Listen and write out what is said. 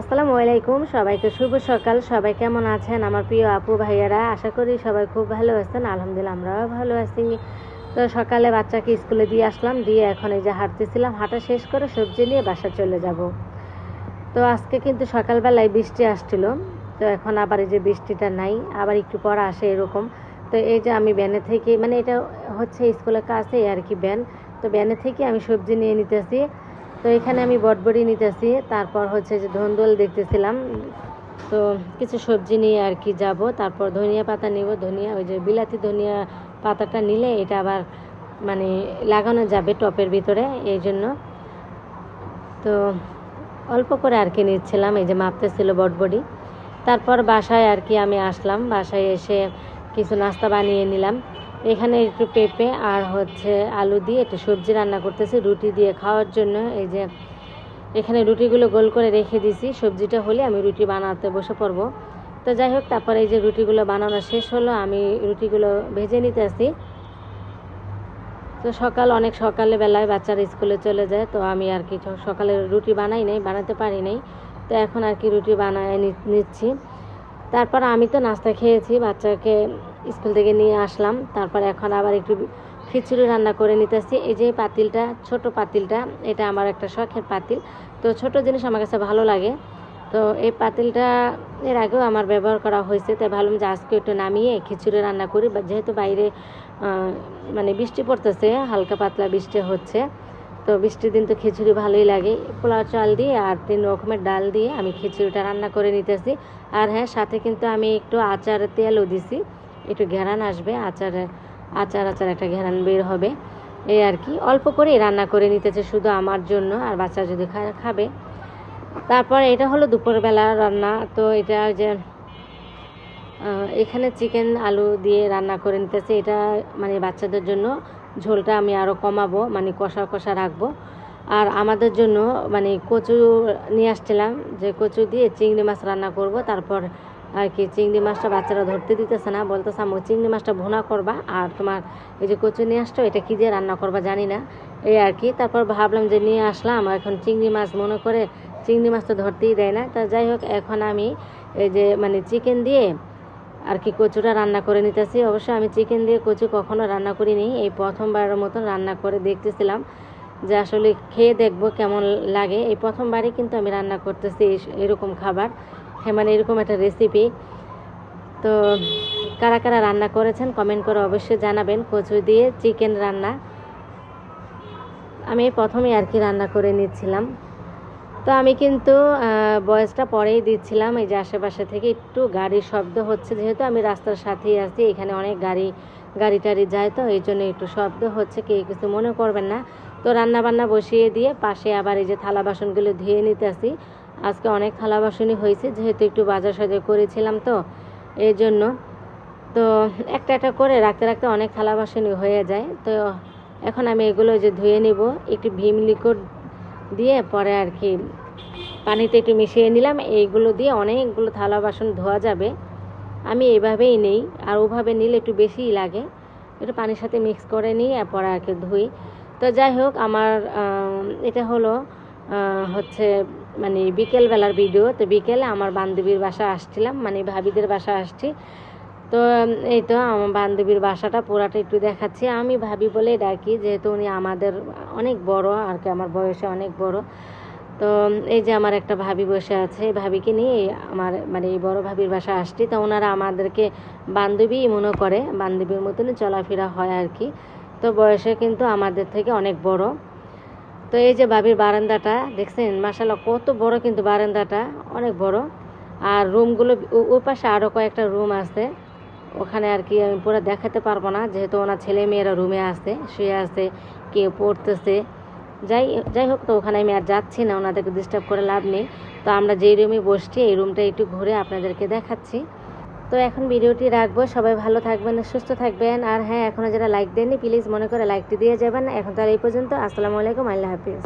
আসসালামু আলাইকুম, সবাইকে শুভ সকাল। সবাই কেমন আছেন আমার প্রিয় আপু ভাইয়ারা? আশা করি সবাই খুব ভালো আছেন। আলহামদুলিল্লাহ আমরাও ভালো আছি। তো সকালে বাচ্চাকে স্কুলে দিয়ে আসলাম, দিয়ে এখন এই যে হাঁটতেছিলাম, হাঁটা শেষ করে সবজি নিয়ে বাসা চলে যাব। তো আজকে কিন্তু সকালবেলায় বৃষ্টি আসছিল, তো এখন আবার এই যে বৃষ্টিটা নাই, আবার একটু পর আসে এরকম। তো এই যে আমি ভ্যানে থেকে, মানে এটা হচ্ছে স্কুলের কাছেই আর কি ভ্যান, তো ভ্যানে থেকে আমি সবজি নিয়ে নিতেছি। তো এখানে আমি বটবড়ি নিতেছি, তারপর হচ্ছে যে ধন্দল দেখতেছিলাম। তো কিছু সবজি নিয়ে আর কি যাব, তারপর ধনিয়া পাতা নিব। ধনিয়া, ওই যে বিলাতি ধনিয়া পাতাটা নিলে এটা আবার মানে লাগানো যাবে টপের ভিতরে, এই জন্য। তো অল্প করে আর কি নিচ্ছিলাম, এই যে মাপতেছিল বটবডি। তারপর বাসায় আর কি আমি আসলাম, বাসায় এসে কিছু নাস্তা বানিয়ে নিলাম। এখানে একটু পেঁপে আর হচ্ছে আলু দিয়ে একটু সবজি রান্না করতেছি রুটি দিয়ে খাওয়ার জন্য। এই যে এখানে রুটিগুলো গোল করে রেখে দিছি, সবজিটা হলে আমি রুটি বানাতে বসে পড়বো। তো যাই হোক, তারপরে এই যে রুটিগুলো বানানো শেষ হলো, আমি রুটিগুলো ভেজে নিতে আসি। তো অনেক সকালে বেলায় বাচ্চারা স্কুলে চলে যায়, তো আমি আর কি সকালে রুটি বানাতে পারি নাই। তো এখন আর কি রুটি বানায় নিচ্ছি। তারপর আমি তো নাস্তা খেয়েছি, বাচ্চাকে স্কুল থেকে নিয়ে আসলাম। তারপর এখন আবার একটু খিচুড়ি রান্না করে নিতেছি। এই যে পাতিলটা, ছোট পাতিলটা, এটা আমার একটা শখের পাতিল। তো ছোট জিনিস আমার কাছে ভালো লাগে। তো এই পাতিলটা এর আগেও আমার ব্যবহার করা হয়েছে, তাই ভাবলাম যে আজকে একটু নামিয়ে খিচুড়ি রান্না করি। যেহেতু বাইরে মানে বৃষ্টি পড়তেছে, হালকা পাতলা বৃষ্টি হচ্ছে, তো বৃষ্টির দিন তো খিচুড়ি ভালোই লাগে। পোলাও চাল দিয়ে আর 3 রকমের ডাল দিয়ে আমি খিচুড়িটা রান্না করে নিতেছি। আর হ্যাঁ, সাথে কিন্তু আমি একটু আচারের তেলও দিছি, একটু ঘেরান আসবে, আচার একটা ঘেরান বের হবে, এই আর কি। অল্প করেই রান্না করে নিতেছে শুধু আমার জন্য, আর বাচ্চা যদি খাবে। তারপর এটা হলো দুপুরবেলা রান্না। তো এটা যে এখানে চিকেন আলু দিয়ে রান্না করে নিতেছি, এটা মানে বাচ্চাদের জন্য ঝোলটা আমি আরও কমাবো, মানে কষা কষা রাখবো। আর আমাদের জন্য মানে কচু নিয়ে আসছিলাম, যে কচু দিয়ে চিংড়ি মাছ রান্না করব। তারপর আর কি চিংড়ি মাছটা বাচ্চারা ধরতে দিতেছে না, বলতেছে আম্মু চিংড়ি মাছটা ভুনা করবা, আর তোমার এই যে কচু নিয়ে আসছো এটা কী দিয়ে রান্না করবা জানি না, এই আর কি। তারপর ভাবলাম যে নিয়ে আসলাম, এখন চিংড়ি মাছ মনে করে চিংড়ি মাছ তো ধরতেই দেয় না। তা যাই হোক, এখন আমি এই যে মানে চিকেন দিয়ে আর কি কচুটা রান্না করে নিতেছি। অবশ্য আমি চিকেন দিয়ে কচু কখনো রান্না করিনি, এই প্রথমবারের মতন রান্না করে দেখতেছিলাম যে আসলে খেয়ে দেখবো কেমন লাগে। এই প্রথমবারই কিন্তু আমি রান্না করতেছি এরকম খাবার, হ্যাঁ মানে এরকম একটা রেসিপি। তো কারা কারা রান্না করেছেন কমেন্ট করে অবশ্যই জানাবেন, কচু দিয়ে চিকেন রান্না। আমি প্রথমেই আর কি রান্না করে নিচ্ছিলাম। তো আমি কিন্তু ভয়েসটা পরেই দিচ্ছিলাম, এই যে আশেপাশে থেকে একটু গাড়ির শব্দ হচ্ছে, যেহেতু আমি রাস্তার সাথেই আছি, এখানে অনেক গাড়ি টাড়ি যায়, তো এই জন্য একটু শব্দ হচ্ছে, কেউ কিছু মনে করবেন না। তো রান্না বান্না বসিয়ে দিয়ে পাশে আবার এই যে থালা বাসনগুলো ধুয়ে নিতে আসি। আজকে অনেক থালা বাসনই হয়েছে, যেহেতু একটু বাজার সাজার করেছিলাম, তো এই জন্য। তো একটা একটা করে রাখতে রাখতে অনেক থালা বাসনই হয়ে যায়। তো এখন আমি এগুলো যে ধুয়ে নিব, একটু ভীম লিকুইড দিয়ে পরে আর কি পানিতে একটু মিশিয়ে নিলাম। এইগুলো দিয়ে অনেকগুলো থালা বাসন ধোয়া যাবে। আমি এভাবেই নেই, আর ওভাবে নিলে একটু বেশিই লাগে, একটু পানির সাথে মিক্স করে নিই এরপর আর কি ধুই। তো যাই হোক, আমার এটা হলো হচ্ছে মানে বিকেলবেলার ভিডিও। তো বিকেলে আমার বান্ধবীর বাসা আসছিলাম, মানে ভাবিদের বাসা আসছি। তো এই তো আমার বান্ধবীর বাসাটা পুরাটা একটু দেখাচ্ছি। আমি ভাবি বলে ডাকি, যেহেতু উনি আমাদের অনেক বড় আর কি, আমার বয়সে অনেক বড়। তো এই যে আমার একটা ভাবি বসে আছে, ভাবিকে নিয়ে আমার মানে এই বড় ভাবির বাসা আসছি। তো ওনারা আমাদেরকে বান্ধবী মনে করে, বান্ধবীর মতনই চলাফেরা হয় আর কি। তো বয়সে কিন্তু আমাদের থেকে অনেক বড়। তো এই যে ভাবির বারান্দাটা দেখছেন, মাশাআল্লাহ কত বড়, কিন্তু বারান্দাটা অনেক বড়। আর রুমগুলো ওই পাশে আরও কয়েকটা রুম আছে, ওখানে আর কি আমি পুরো দেখাতে পারবো না, যেহেতু ওনার ছেলে মেয়েরা রুমে আছে, শুয়ে আছে, কেউ পড়তেছে। যাই হোক, তো ওখানে আমি আর যাচ্ছি না, ওনাদেরকে ডিস্টার্ব করে লাভ নেই। তো আমরা যেই রুমে বসছি, এই রুমটা একটু ঘুরে আপনাদেরকে দেখাচ্ছি। তো এখন ভিডিওটি রাখবো, সবাই ভালো থাকবেন, সুস্থ থাকবেন। আর হ্যাঁ, এখনও যারা লাইক দেননি প্লিজ মনে করে লাইকটি দিয়ে যাবেন। এখন তার এই পর্যন্ত। আসসালামু আলাইকুম, আল্লাহ হাফিজ।